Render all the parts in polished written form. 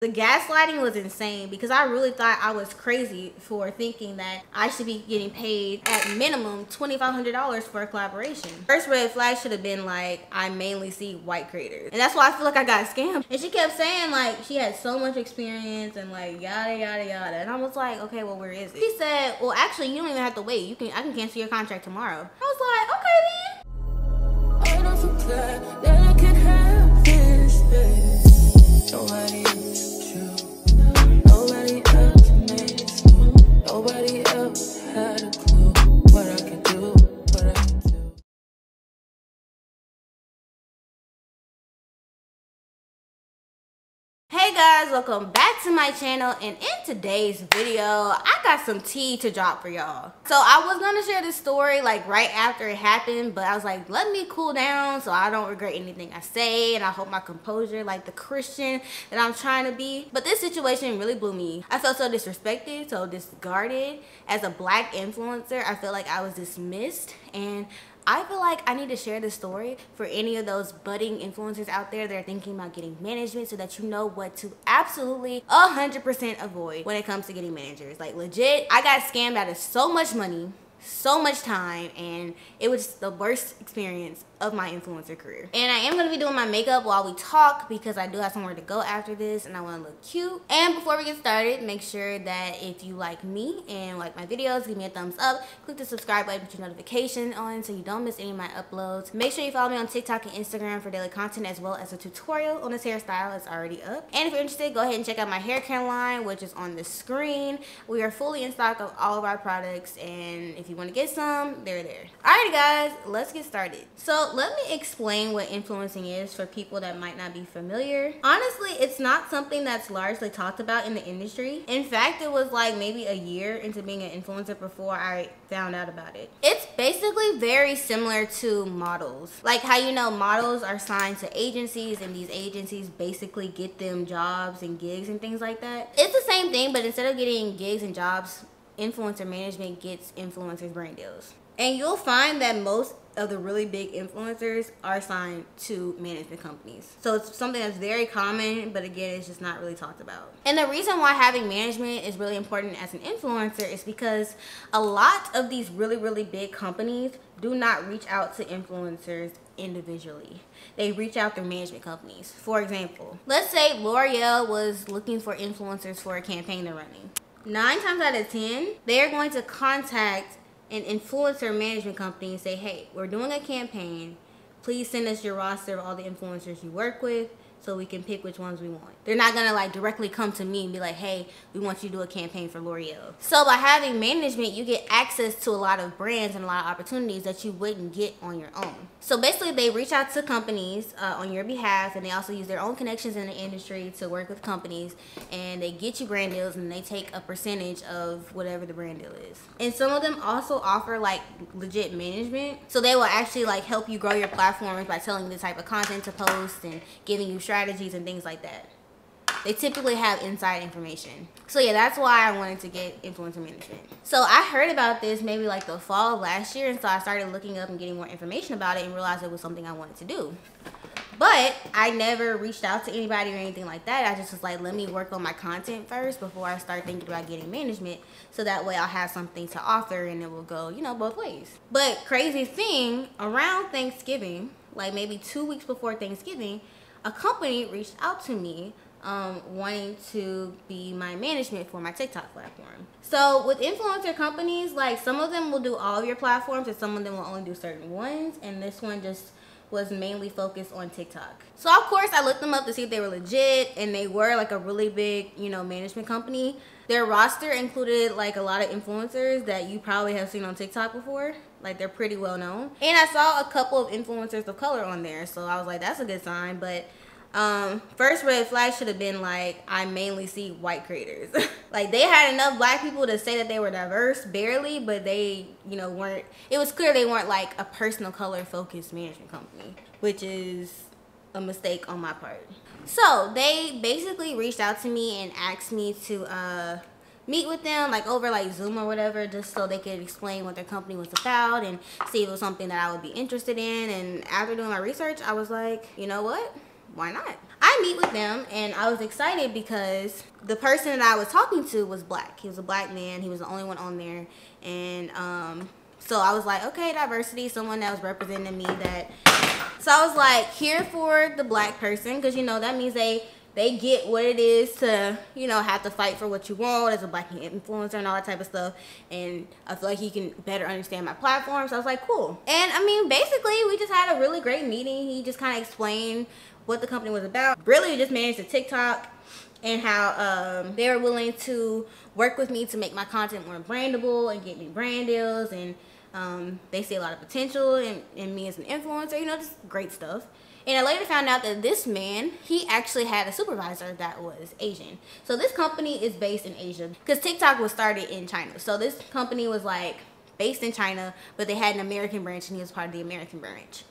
The gaslighting was insane because I really thought I was crazy for thinking that I should be getting paid at minimum $2,500 for a collaboration. First red flag should have been like, I mainly see white creators. And that's why I feel like I got scammed. And she kept saying like she had so much experience and like yada yada yada. And I was like, okay, well, where is it? She said, well, actually, you don't even have to wait. I can cancel your contract tomorrow. I was like, okay then. I don't forget that I can have this, babe. Nobody else you. Nobody else makes you. Nobody else had a clue what I could do, what I could do. Hey guys, welcome back to my channel, and in today's video I got some tea to drop for y'all. So I was gonna share this story like right after it happened, but I was like, let me cool down so I don't regret anything I say, and I hold my composure like the Christian that I'm trying to be. But this situation really blew me. I felt so disrespected, so discarded. As a black influencer, I feel like I was dismissed, and I feel like I need to share this story for any of those budding influencers out there that are thinking about getting management, so that you know what to absolutely 100% avoid when it comes to getting managers. Like legit, I got scammed out of so much money, so much time, and it was the worst experience of my influencer career. And I am going to be doing my makeup while we talk because I do have somewhere to go after this and I want to look cute. And before we get started, make sure that if you like me and like my videos, give me a thumbs up, click the subscribe button, put your notification on so you don't miss any of my uploads. Make sure you follow me on TikTok and Instagram for daily content, as well as a tutorial on this hairstyle. It's already up. And if you're interested, go ahead and check out my hair care line, which is on the screen. We are fully in stock of all of our products, and if you want to get some, they're there. Alrighty guys, let's get started. So let me explain what influencing is for people that might not be familiar. Honestly, it's not something that's largely talked about in the industry. In fact, it was like maybe a year into being an influencer before I found out about it. It's basically very similar to models. Like how, you know, models are signed to agencies, and these agencies basically get them jobs and gigs and things like that. It's the same thing, but instead of getting gigs and jobs, influencer management gets influencers brand deals. And you'll find that most of the really big influencers are signed to management companies. So it's something that's very common, but again, it's just not really talked about. And the reason why having management is really important as an influencer is because a lot of these really big companies do not reach out to influencers individually. They reach out through management companies. For example, let's say L'Oreal was looking for influencers for a campaign they're running. 9 times out of 10, they're going to contact an influencer management company and say, hey, we're doing a campaign. Please send us your roster of all the influencers you work with so we can pick which ones we want. They're not gonna like directly come to me and be like, hey, we want you to do a campaign for L'Oreal. So by having management, you get access to a lot of brands and a lot of opportunities that you wouldn't get on your own. So basically they reach out to companies on your behalf, and they also use their own connections in the industry to work with companies, and they get you brand deals, and they take a percentage of whatever the brand deal is. And some of them also offer like legit management. So they will actually like help you grow your platforms by telling you the type of content to post and giving you strategies and things like that. They typically have inside information. So yeah, that's why I wanted to get influencer management. So I heard about this maybe like the fall of last year, and so I started looking up and getting more information about it and realized it was something I wanted to do. But I never reached out to anybody or anything like that. I just was like, let me work on my content first before I start thinking about getting management, so that way I'll have something to offer and it will go, you know, both ways. But crazy thing, around Thanksgiving, like maybe 2 weeks before Thanksgiving, a company reached out to me wanting to be my management for my TikTok platform. So with influencer companies, like some of them will do all of your platforms and some of them will only do certain ones, and this one just was mainly focused on TikTok. So of course I looked them up to see if they were legit, and they were like a really big, you know, management company. Their roster included like a lot of influencers that you probably have seen on TikTok before. Like they're pretty well known. And I saw a couple of influencers of color on there, so I was like, that's a good sign. But first red flag should have been like, I mainly see white creators. Like they had enough black people to say that they were diverse, barely, but they, you know, weren't, it was clear they weren't like a personal color focused management company, which is a mistake on my part. So they basically reached out to me and asked me to meet with them like over like Zoom or whatever, just so they could explain what their company was about and see if it was something that I would be interested in. And after doing my research, I was like, you know what? Why not? I meet with them, and I was excited because the person that I was talking to was black. He was a black man. He was the only one on there. And so I was like, okay, diversity, someone that was representing me. So I was like, here for the black person, because, you know, that means they get what it is to, you know, have to fight for what you want as a black influencer and all that type of stuff. And I feel like he can better understand my platform. So I was like, cool. And I mean, basically, we just had a really great meeting. He just kind of explained what the company was about. Really, we just managed a TikTok and how they were willing to work with me to make my content more brandable and get me brand deals. And they see a lot of potential in me as an influencer, you know, just great stuff. And I later found out that this man, he actually had a supervisor that was Asian. So this company is based in Asia because TikTok was started in China. So this company was like based in China, but they had an American branch and he was part of the American branch.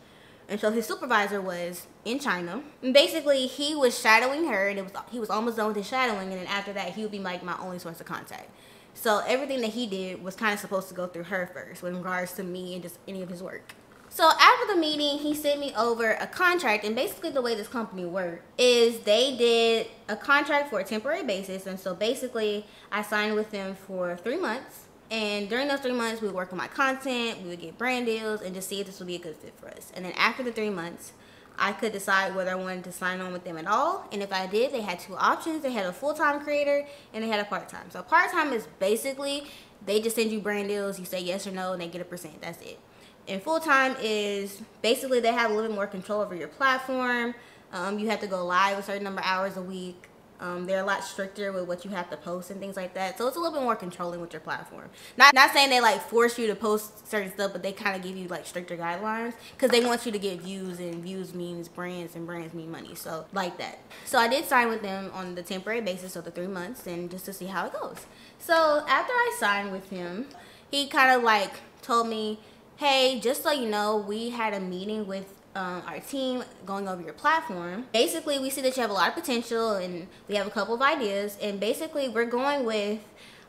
And so his supervisor was in China. And basically, he was shadowing her, and he was almost done with his shadowing. And then after that, he would be like my only source of contact. So everything that he did was kind of supposed to go through her first with regards to me and just any of his work. So after the meeting, he sent me over a contract, and basically the way this company worked is they did a contract for a temporary basis. And so basically, I signed with them for 3 months. And during those 3 months, we would work on my content, we would get brand deals, and just see if this would be a good fit for us. And then after the 3 months, I could decide whether I wanted to sign on with them at all. And if I did, they had 2 options. They had a full-time creator, and they had a part-time. So part-time is basically, they just send you brand deals, you say yes or no, and they get a percent. That's it. And full-time is basically they have a little bit more control over your platform. You have to go live a certain number of hours a week. They're a lot stricter with what you have to post and things like that. So it's a little bit more controlling with your platform. Not saying they like force you to post certain stuff, but they kind of give you like stricter guidelines because they want you to get views, and views means brands, and brands mean money. So like that. So I did sign with them on the temporary basis of the 3 months, and just to see how it goes. So after I signed with him, he kind of like told me, hey, just so you know, we had a meeting with our team going over your platform. Basically, we see that you have a lot of potential, and we have a couple of ideas, and basically we're going with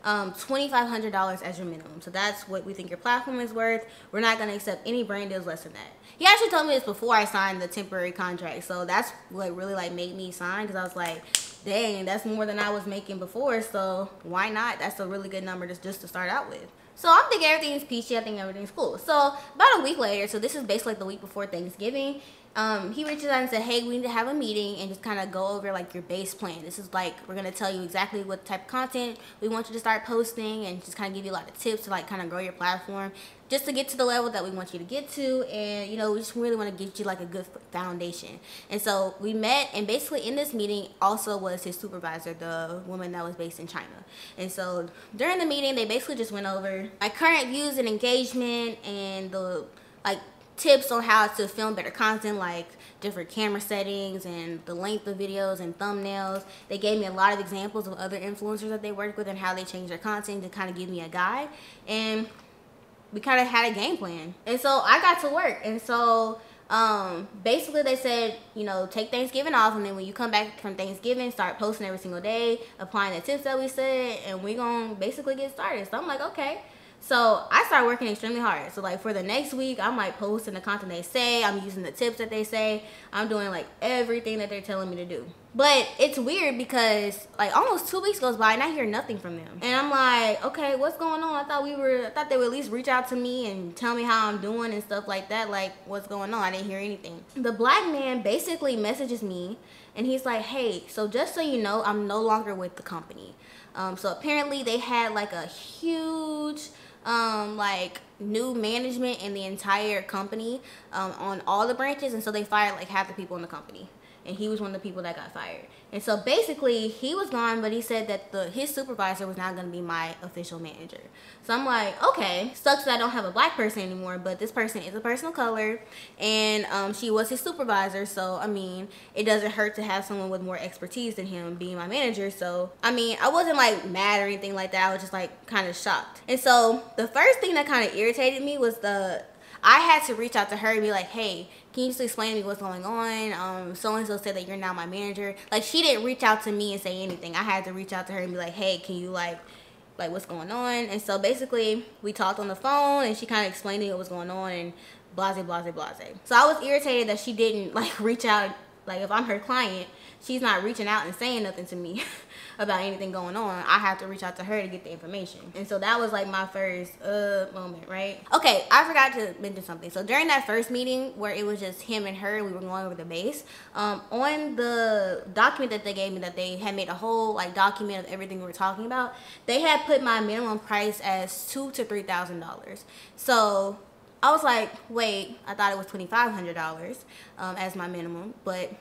$2,500 as your minimum. So that's what we think your platform is worth. We're not going to accept any brand deals less than that. He actually told me this before I signed the temporary contract, so that's what really like made me sign, because I was like, dang, that's more than I was making before, so why not? That's a really good number just to start out with. So I'm thinking everything's peachy, I think everything's cool. So about a week later, so this is basically like the week before Thanksgiving, he reaches out and said, hey, we need to have a meeting and just kind of go over like your base plan. This is like, we're going to tell you exactly what type of content we want you to start posting, and just kind of give you a lot of tips to like kind of grow your platform just to get to the level that we want you to get to. And, you know, we just really want to get you like a good foundation. And so we met, and basically in this meeting also was his supervisor, the woman that was based in China. And so during the meeting, they basically just went over my current views and engagement, and the like tips on how to film better content, like different camera settings and the length of videos and thumbnails. They gave me a lot of examples of other influencers that they work with and how they change their content to kind of give me a guide. And we kind of had a game plan. And so I got to work. And so basically they said, you know, take Thanksgiving off, and then when you come back from Thanksgiving, start posting every single day, applying the tips that we said, and we're gonna basically get started. So I'm like, okay. So I started working extremely hard. So like for the next week, I'm like posting the content they say, I'm using the tips that they say, I'm doing like everything that they're telling me to do. But it's weird because like almost 2 weeks goes by and I hear nothing from them. And I'm like, okay, what's going on? I thought they would at least reach out to me and tell me how I'm doing and stuff like that. Like, what's going on? I didn't hear anything. The black man basically messages me, and he's like, hey, so just so you know, I'm no longer with the company. So apparently they had like a huge like new management in the entire company on all the branches, and so they fired like half the people in the company, and he was one of the people that got fired. And so basically he was gone, but he said that his supervisor was not going to be my official manager. So I'm like, okay, sucks that I don't have a black person anymore, but this person is a person of color, and she was his supervisor. So I mean, it doesn't hurt to have someone with more expertise than him being my manager. So I mean, I wasn't like mad or anything like that. I was just like kind of shocked. And so the first thing that kind of irritated me was I had to reach out to her and be like, hey, can you just explain to me what's going on? So-and-so said that you're now my manager. Like, she didn't reach out to me and say anything. I had to reach out to her and be like, hey, can you like what's going on? And so basically we talked on the phone, and she kind of explained to me what was going on, and blase, blase, blase. So I was irritated that she didn't like reach out, like if I'm her client, she's not reaching out and saying nothing to me about anything going on. I have to reach out to her to get the information. And so that was like my first moment, right? Okay, I forgot to mention something. So during that first meeting where it was just him and her, we were going over the base, on the document that they gave me, that they had made a whole like document of everything we were talking about, they had put my minimum price as $2,000 to $3,000. So I was like, wait, I thought it was $2,500 as my minimum, but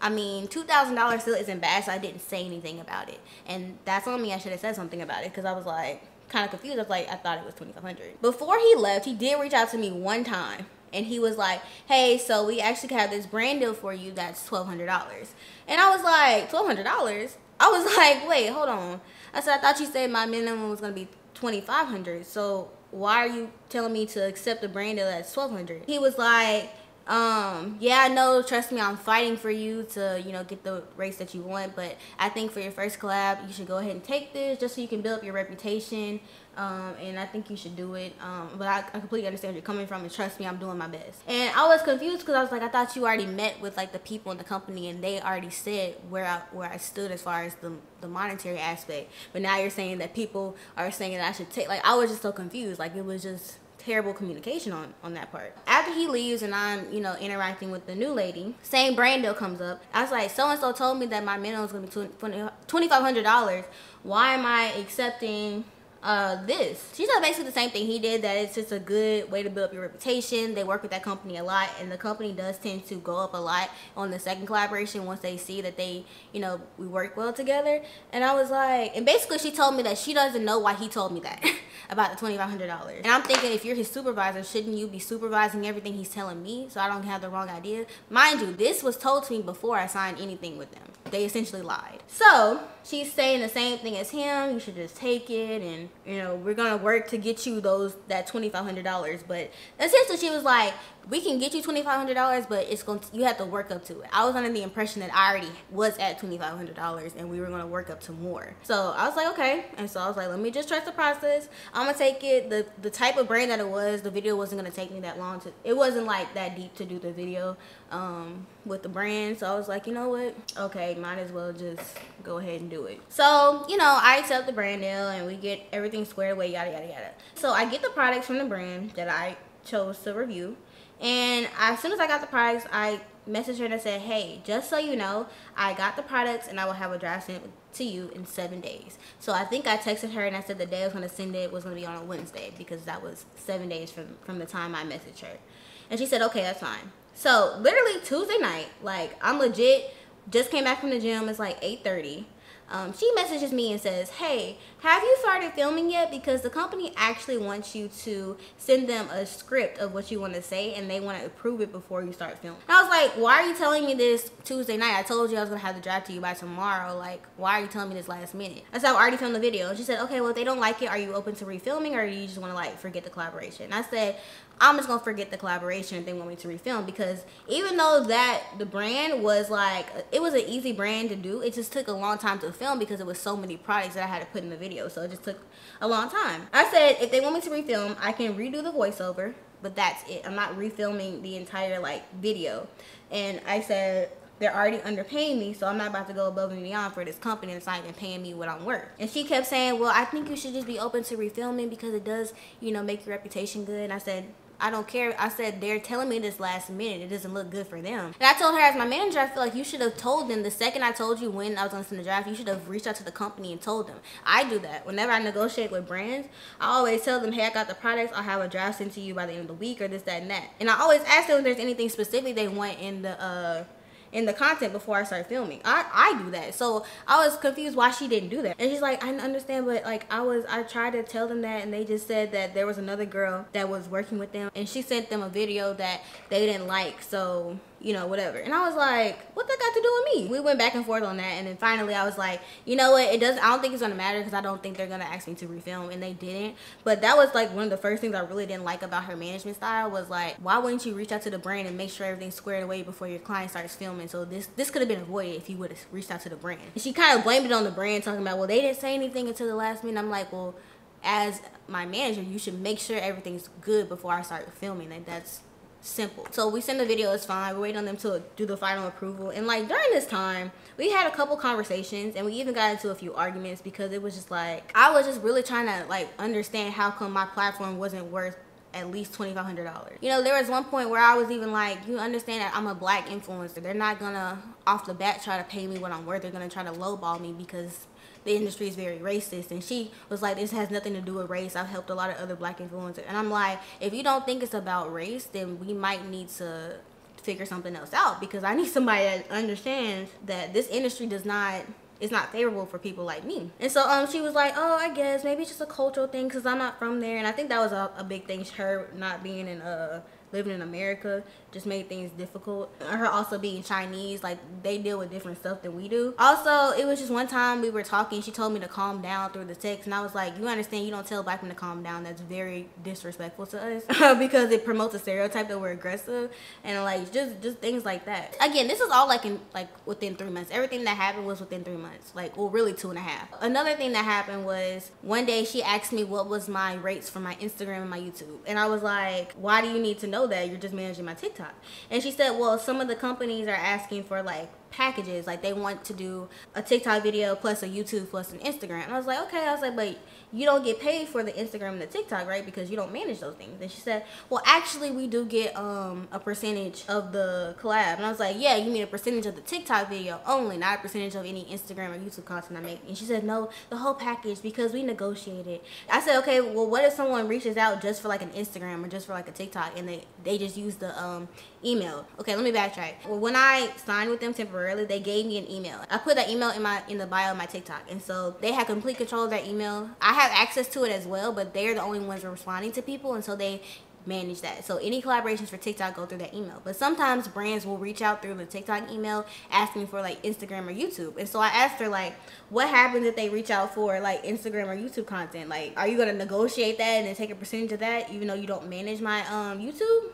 I mean, $2,000 still isn't bad, so I didn't say anything about it. And that's on me. I should have said something about it, because I was like kind of confused. I was like, I thought it was $2,500. Before he left, he did reach out to me one time, and he was like, hey, so we actually have this brand deal for you that's $1,200. And I was like, $1,200? I was like, wait, hold on. I said, I thought you said my minimum was going to be $2,500. So why are you telling me to accept a brand deal that's $1,200? He was like, yeah, I know, trust me, I'm fighting for you to, you know, get the rates that you want, but I think for your first collab, you should go ahead and take this just so you can build up your reputation, and I think you should do it, but I completely understand where you're coming from, and trust me, I'm doing my best. And I was confused because I was like, I thought you already met with like the people in the company and they already said where I stood as far as the monetary aspect, but now you're saying that people are saying that I should take, like, I was just so confused, like it was just terrible communication on that part. After he leaves and I'm, you know, interacting with the new lady, same brand deal comes up. I was like, so-and-so told me that my minimum is going to be $2,500. Why am I accepting this? She said basically the same thing he did, that it's just a good way to build up your reputation. They work with that company a lot, and the company does tend to go up a lot on the second collaboration once they see that they, you know, we work well together. And I was like, and basically she told me that she doesn't know why he told me that about the $2,500. And I'm thinking, if you're his supervisor, shouldn't you be supervising everything he's telling me so I don't have the wrong idea? Mind you, this was told to me before I signed anything with them. They essentially lied. So she's saying the same thing as him. You should just take it, and, you know, we're gonna work to get you that $2,500. But essentially she was like, we can get you $2,500, but you have to work up to it. I was under the impression that I already was at $2,500 and we were gonna work up to more. So I was like, okay. And so I was like, let me just trust the process. I'm gonna take it. The type of brand that it was, the video wasn't gonna take me that long it wasn't like that deep to do the video with the brand. So I was like, you know what? Okay, might as well just go ahead and do it. So, you know, I accept the brand deal and we get everything squared away, yada, yada, yada. So I get the products from the brand that I chose to review. And as soon as I got the products, I messaged her and I said, hey, just so you know, I got the products and I will have a draft sent to you in 7 days. So I think I texted her and I said the day I was going to send it was going to be on a Wednesday, because that was 7 days from the time I messaged her. And she said, okay, that's fine. So literally Tuesday night, like, I'm legit just came back from the gym. It's like 8:30. She messages me and says, hey, have you started filming yet? Because the company actually wants you to send them a script of what you want to say, and they want to approve it before you start filming. And I was like, why are you telling me this Tuesday night? I told you I was going to have the draft to you by tomorrow. Like, why are you telling me this last minute? I said, I've already filmed the video. And she said, okay, well, if they don't like it, are you open to refilming, or do you just want to, like, forget the collaboration? And I said, I'm just gonna forget the collaboration if they want me to refilm, because even though that the brand was like, it was an easy brand to do, it just took a long time to film because it was so many products that I had to put in the video. So it just took a long time. I said, if they want me to refilm, I can redo the voiceover, but that's it. I'm not refilming the entire like video. And I said, they're already underpaying me, so I'm not about to go above and beyond for this company that's not even paying me what I'm worth. And she kept saying, well, I think you should just be open to refilming because it does, you know, make your reputation good. And I said, I don't care. I said, they're telling me this last minute. It doesn't look good for them. And I told her, as my manager, I feel like you should have told them the second I told you when I was going to send the draft. You should have reached out to the company and told them. I do that. Whenever I negotiate with brands, I always tell them, hey, I got the products. I'll have a draft sent to you by the end of the week, or this, that, and that. And I always ask them if there's anything specific they want in the content before I start filming. I do that. So I was confused why she didn't do that. And she's like, I understand, but like I tried to tell them that, and they just said that there was another girl that was working with them and she sent them a video that they didn't like, so, you know, whatever. And I was like, what that got to do with me? We went back and forth on that, and then finally I was like, you know what, I don't think it's gonna matter, because I don't think they're gonna ask me to refilm, and they didn't. But that was like one of the first things I really didn't like about her management style, was like, why wouldn't you reach out to the brand and make sure everything's squared away before your client starts filming? So this could have been avoided if you would have reached out to the brand. And she kind of blamed it on the brand, talking about, well, they didn't say anything until the last minute. I'm like, well, as my manager, you should make sure everything's good before I start filming. Like, that's simple. So we send the video, it's fine. We're waiting on them to do the final approval. And like during this time, we had a couple conversations and we even got into a few arguments because it was just like, I was just really trying to like understand how come my platform wasn't worth at least $2,500. You know, there was one point where I was even like, you understand that I'm a black influencer. They're not gonna off the bat try to pay me what I'm worth. They're gonna try to lowball me because the industry is very racist. And she was like, this has nothing to do with race. I've helped a lot of other black influencers. And I'm like, if you don't think it's about race, then we might need to figure something else out, because I need somebody that understands that this industry it's not favorable for people like me. And so she was like, oh, I guess maybe it's just a cultural thing because I'm not from there. And I think that was a big thing. Her not being in living in America just made things difficult. Her also being Chinese, like they deal with different stuff than we do. Also, it was just one time we were talking, she told me to calm down through the text, and I was like, you understand you don't tell black men to calm down. That's very disrespectful to us because it promotes a stereotype that we're aggressive, and like just things like that. Again, this is all like within 3 months. Everything that happened was within 3 months, like, well, really 2.5. Another thing that happened was one day she asked me what was my rates for my Instagram and my YouTube, and I was like, why do you need to know that? You're just managing my TikTok. And she said, well, some of the companies are asking for like packages, like they want to do a TikTok video plus a YouTube plus an Instagram. And I was like, okay. I was like, but you don't get paid for the Instagram and the TikTok, right? Because you don't manage those things. And she said, well, actually we do get a percentage of the collab. And I was like, yeah, you mean a percentage of the TikTok video only, not a percentage of any Instagram or YouTube content I make. And she said, no, the whole package, because we negotiated. I said, okay, well, what if someone reaches out just for like an Instagram or just for like a TikTok and they just use the email? Okay, let me backtrack. Well, when I signed with them temporarily, they gave me an email. I put that email in the bio of my TikTok, and so they had complete control of that email. I have access to it as well, but they're the only ones responding to people, and so they manage that. So any collaborations for TikTok go through that email. But sometimes brands will reach out through the TikTok email asking for like Instagram or YouTube. And so I asked her, like, what happens if they reach out for like Instagram or YouTube content? Like, are you gonna negotiate that and then take a percentage of that even though you don't manage my YouTube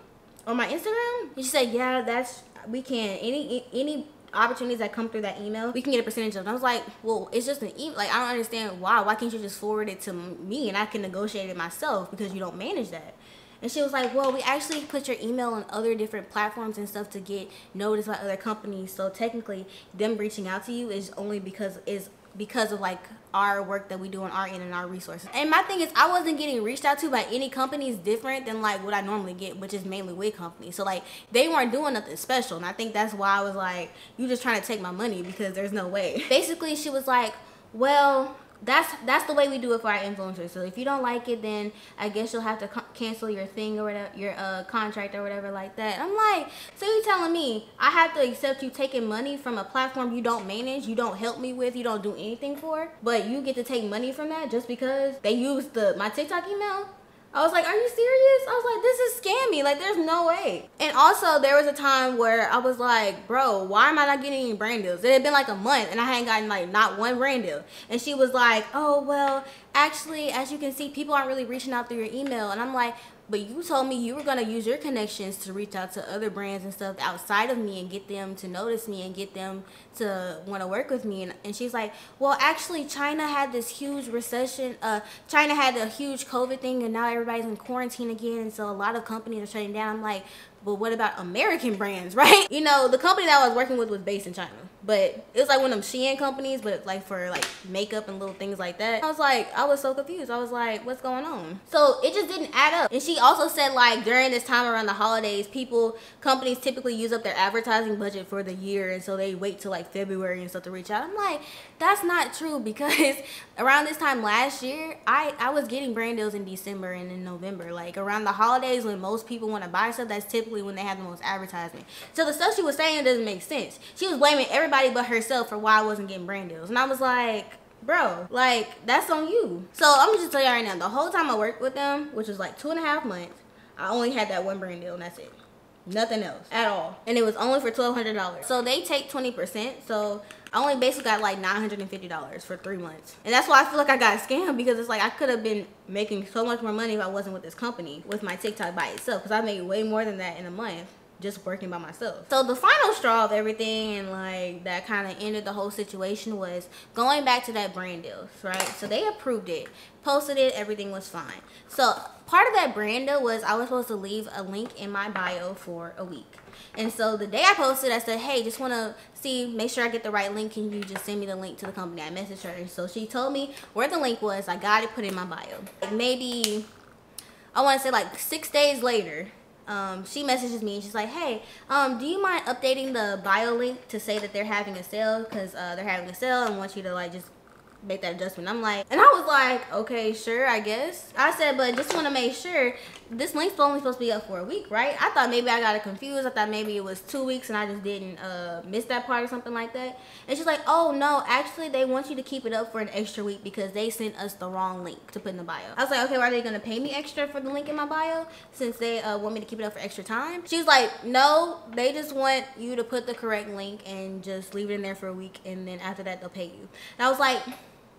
or my Instagram? And she said, yeah, we can. Any opportunities that come through that email, we can get a percentage of. And I was like, well, it's just an email. Like, I don't understand why can't you just forward it to me and I can negotiate it myself, because you don't manage that. And she was like, well, we actually put your email on other different platforms and stuff to get noticed by other companies. So technically them reaching out to you is only because of like our work that we do on our end and our resources. And my thing is, I wasn't getting reached out to by any companies different than like what I normally get, which is mainly wig companies. So like they weren't doing nothing special, and I think that's why I was like, you just trying to take my money, because there's no way. Basically, she was like, well, that's the way we do it for our influencers. So if you don't like it, then I guess you'll have to cancel your thing or whatever, your contract or whatever like that. I'm like, so you telling me I have to accept you taking money from a platform you don't manage, you don't help me with, you don't do anything for, but you get to take money from that just because they used my TikTok email? I was like, are you serious? I was like, this is scammy. Like, there's no way. And also, there was a time where I was like, bro, why am I not getting any brand deals? It had been like a month and I hadn't gotten like not one brand deal. And she was like, oh, well, actually, as you can see, people aren't really reaching out through your email. And I'm like, but you told me you were going to use your connections to reach out to other brands and stuff outside of me and get them to notice me and get them to want to work with me. And she's like, well, actually, China had this huge recession. China had a huge COVID thing, and now everybody's in quarantine again. And so a lot of companies are shutting down. I'm like, but what about American brands, right? You know, the company that I was working with was based in China, but it was like one of them Shein companies, but like for like makeup and little things like that. I was so confused. I was like, what's going on? So it just didn't add up. And she also said, like, during this time around the holidays, companies typically use up their advertising budget for the year, and so they wait till like February and stuff to reach out. I'm like, that's not true, because around this time last year, I was getting brand deals in December and in November. Like around the holidays, when most people want to buy stuff, that's typically when they have the most advertisement. So the stuff she was saying doesn't make sense. She was blaming everybody but herself for why I wasn't getting brand deals. And I was like, bro, like, that's on you. So I'm just tell you right now, the whole time I worked with them, which was like 2.5 months, I only had that one brand deal, and that's it. Nothing else at all. And it was only for $1,200. So they take 20%. So I only basically got like $950 for 3 months. And that's why I feel like I got scammed, because it's like I could have been making so much more money if I wasn't with this company with my TikTok by itself, because I made way more than that in a month just working by myself. So the final straw of everything and like that kind of ended the whole situation was going back to that brand deal, right? So they approved it, posted it, everything was fine. So part of that brand deal was I was supposed to leave a link in my bio for a week. And so the day I posted, I said, hey, just want to see, make sure I get the right link. Can you just send me the link to the company? I messaged her. And so she told me where the link was. I got it, put it in my bio. Maybe, I want to say like 6 days later, she messages me and she's like, hey, do you mind updating the bio link to say that they're having a sale? Because they're having a sale and want you to like just make that adjustment. I'm like, and I was like, okay, sure, I guess. I said, but just want to make sure this link's only supposed to be up for a week, right? I thought maybe I got it confused. I thought maybe it was 2 weeks and I just didn't miss that part or something like that. And she's like, oh no, actually they want you to keep it up for an extra week because they sent us the wrong link to put in the bio. I was like, okay, well, are they gonna pay me extra for the link in my bio since they want me to keep it up for extra time? She was like, no, they just want you to put the correct link and just leave it in there for a week, and then after that they'll pay you. And I was like,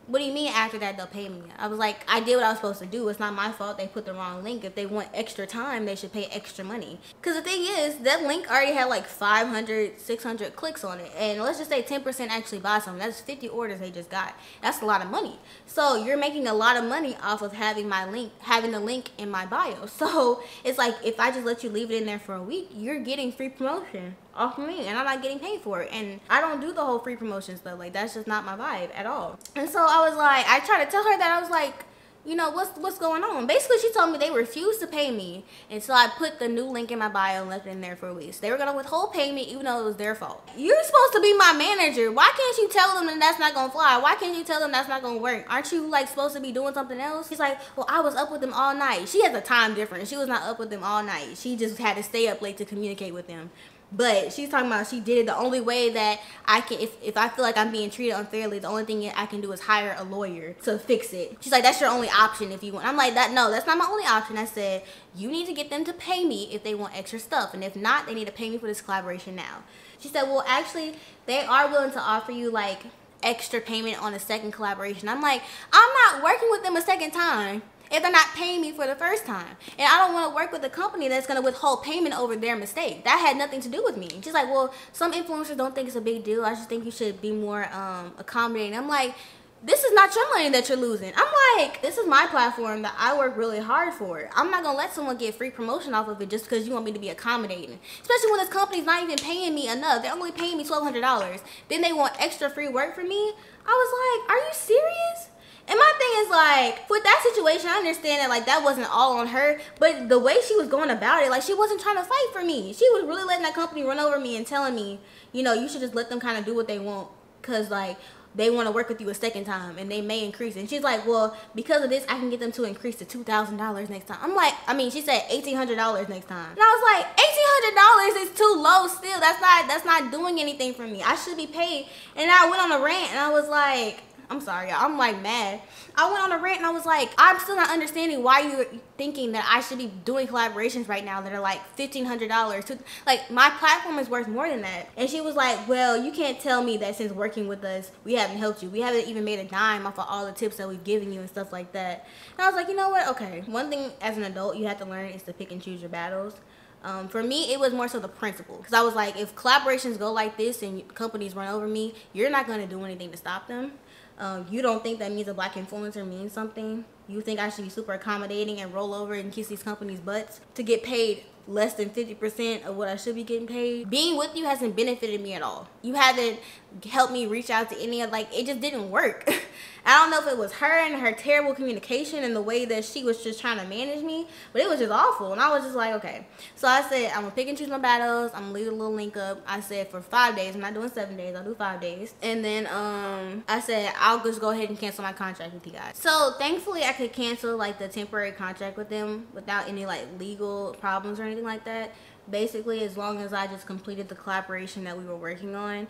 what do you mean after that they'll pay me? I was like, I did what I was supposed to do. It's not my fault they put the wrong link. If they want extra time, they should pay extra money. Because the thing is, that link already had like 500, 600 clicks on it. And let's just say 10% actually buy something. That's 50 orders they just got. That's a lot of money. So you're making a lot of money off of having my link, having the link in my bio. So it's like, if I just let you leave it in there for a week, you're getting free promotion off of me and I'm not getting paid for it. And I don't do the whole free promotion stuff. Like, that's just not my vibe at all. And so I was like, I tried to tell her that. I was like, you know, what's going on? Basically, she told me they refused to pay me until I put the new link in my bio and left it in there for a week. So they were gonna withhold payment even though it was their fault. You're supposed to be my manager. Why can't you tell them that that's not gonna fly? Why can't you tell them that's not gonna work? Aren't you like supposed to be doing something else? She's like, well, I was up with them all night. She has a time difference. She was not up with them all night. She just had to stay up late to communicate with them. But she's talking about she did it the only way that I can, if I feel like I'm being treated unfairly, the only thing I can do is hire a lawyer to fix it. She's like, that's your only option if you want. I'm like, no, that's not my only option. I said, you need to get them to pay me if they want extra stuff. And if not, they need to pay me for this collaboration now. She said, well, actually, they are willing to offer you like extra payment on a second collaboration. I'm like, I'm not working with them a second time if they're not paying me for the first time. And I don't want to work with a company that's going to withhold payment over their mistake. That had nothing to do with me. She's like, well, some influencers don't think it's a big deal. I just think you should be more accommodating. I'm like, this is not your money that you're losing. I'm like, this is my platform that I work really hard for. I'm not going to let someone get free promotion off of it just because you want me to be accommodating. Especially when this company's not even paying me enough. They're only paying me $1,200. Then they want extra free work from me. I was like, are you serious? And my thing is, like, with that situation, I understand that, like, that wasn't all on her. But the way she was going about it, like, she wasn't trying to fight for me. She was really letting that company run over me and telling me, you know, you should just let them kind of do what they want. Because, like, they want to work with you a second time and they may increase. And she's like, well, because of this, I can get them to increase to $2,000 next time. I'm like, I mean, she said $1,800 next time. And I was like, $1,800 is too low still. That's not doing anything for me. I should be paid. And I went on a rant and I was like, I'm sorry, y'all. I'm like mad. I went on a rant and I was like, I'm still not understanding why you're thinking that I should be doing collaborations right now that are like $1,500. Like, my platform is worth more than that. And she was like, well, you can't tell me that since working with us, we haven't helped you. We haven't even made a dime off of all the tips that we've given you and stuff like that. And I was like, you know what? Okay. One thing as an adult you have to learn is to pick and choose your battles. For me, it was more so the principle. Because I was like, if collaborations go like this and companies run over me, you're not going to do anything to stop them. You don't think that means a black influencer means something. You think I should be super accommodating and roll over and kiss these companies' butts to get paid less than 50% of what I should be getting paid. Being with you hasn't benefited me at all. You haven't helped me reach out to any of, like, it just didn't work. I don't know if it was her and her terrible communication and the way that she was just trying to manage me, but it was just awful. And I was just like, okay. So I said, I'm gonna pick and choose my battles. I'm gonna leave a little link up. I said for 5 days. I'm not doing 7 days. I'll do 5 days. And then I said, I'll just go ahead and cancel my contract with you guys. So thankfully I could cancel like the temporary contract with them without any like legal problems or anything like that. Basically, as long as I just completed the collaboration that we were working on,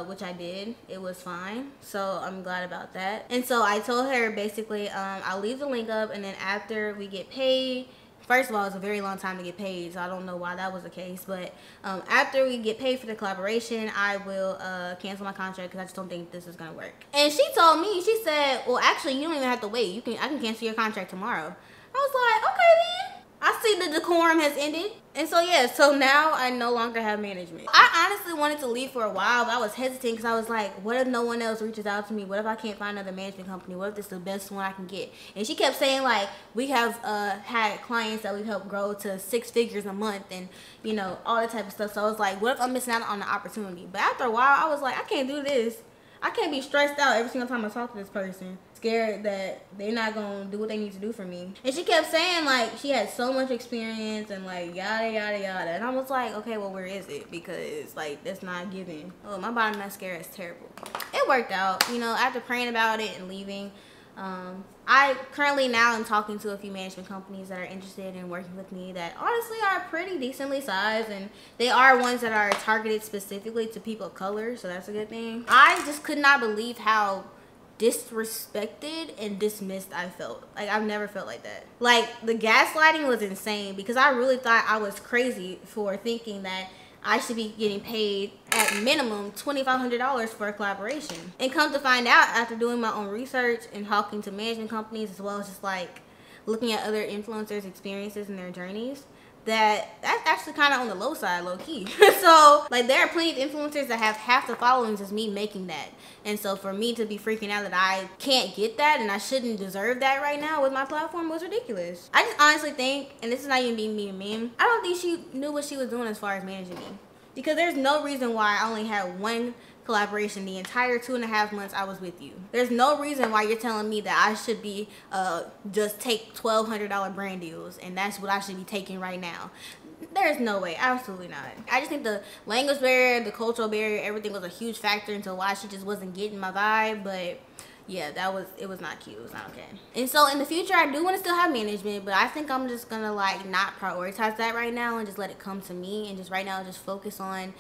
which I did, it was fine. So I'm glad about that. And so I told her basically, I'll leave the link up, and then after we get paid, first of all, it's a very long time to get paid, so I don't know why that was the case, but after we get paid for the collaboration, I will cancel my contract because I just don't think this is gonna work. And she told me, she said, well, actually, you don't even have to wait. I can cancel your contract tomorrow. I was like, okay then. I see the decorum has ended. And so yeah, so now I no longer have management. I honestly wanted to leave for a while, but I was hesitant because I was like, what if no one else reaches out to me? What if I can't find another management company? What if this is the best one I can get? And she kept saying like, we have had clients that we've helped grow to 6 figures a month and you know, all that type of stuff. So I was like, what if I'm missing out on the opportunity? But after a while, I was like, I can't do this. I can't be stressed out every single time I talk to this person, scared that they're not gonna do what they need to do for me. And she kept saying like she had so much experience and like yada yada yada. And I was like, okay, well, where is it? Because like that's not giving. Oh, my body mascara is terrible. It worked out, you know, after praying about it and leaving. I currently now am talking to a few management companies that are interested in working with me that honestly are pretty decently sized, and they are ones that are targeted specifically to people of color, so that's a good thing. I just could not believe how disrespected and dismissed I felt. Like I've never felt like that. Like the gaslighting was insane because I really thought I was crazy for thinking that I should be getting paid at minimum $2,500 for a collaboration. And come to find out after doing my own research and talking to management companies as well as just like looking at other influencers' experiences and their journeys, that that's actually kind of on the low side, low key. So like there are plenty of influencers that have half the followings as me making that. And so for me to be freaking out that I can't get that and I shouldn't deserve that right now with my platform was ridiculous. I just honestly think, and this is not even being mean, I don't think she knew what she was doing as far as managing me. Because there's no reason why I only had one collaboration the entire 2.5 months I was with you. There's no reason why you're telling me that I should be just take $1,200 brand deals and that's what I should be taking right now. There's no way, absolutely not. I just think the language barrier, the cultural barrier, everything was a huge factor into why she just wasn't getting my vibe. But yeah, it was not cute. It was not okay. And so in the future, I do want to still have management, but I think I'm just gonna like not prioritize that right now and just let it come to me, and just right now just focus on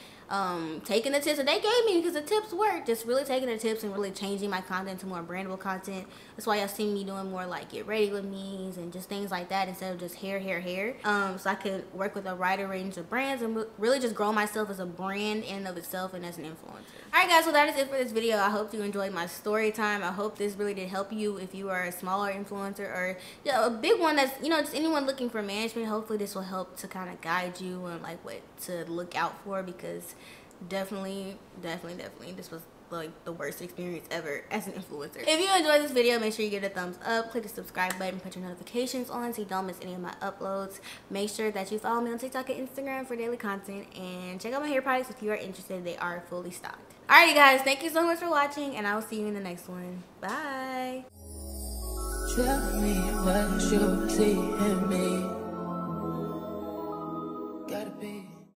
taking the tips that they gave me, because the tips work. Just really taking the tips and really changing my content to more brandable content. That's why y'all see me doing more like get ready with me's and just things like that instead of just hair. So I could work with a wider range of brands and really just grow myself as a brand in and of itself and as an influencer. Alright guys, so that is it for this video. I hope you enjoyed my story time. I hope this really did help you if you are a smaller influencer or a big one that's, you know, just anyone looking for management. Hopefully this will help to kind of guide you on like what to look out for, because definitely this was like the worst experience ever as an influencer. If you enjoyed this video, make sure you give it a thumbs up, click the subscribe button, put your notifications on so you don't miss any of my uploads. Make sure that you follow me on TikTok and Instagram for daily content, and check out my hair products if you are interested. They are fully stocked. Alrighty guys, thank you so much for watching, and I will see you in the next one. Bye. Tell me what you see in me.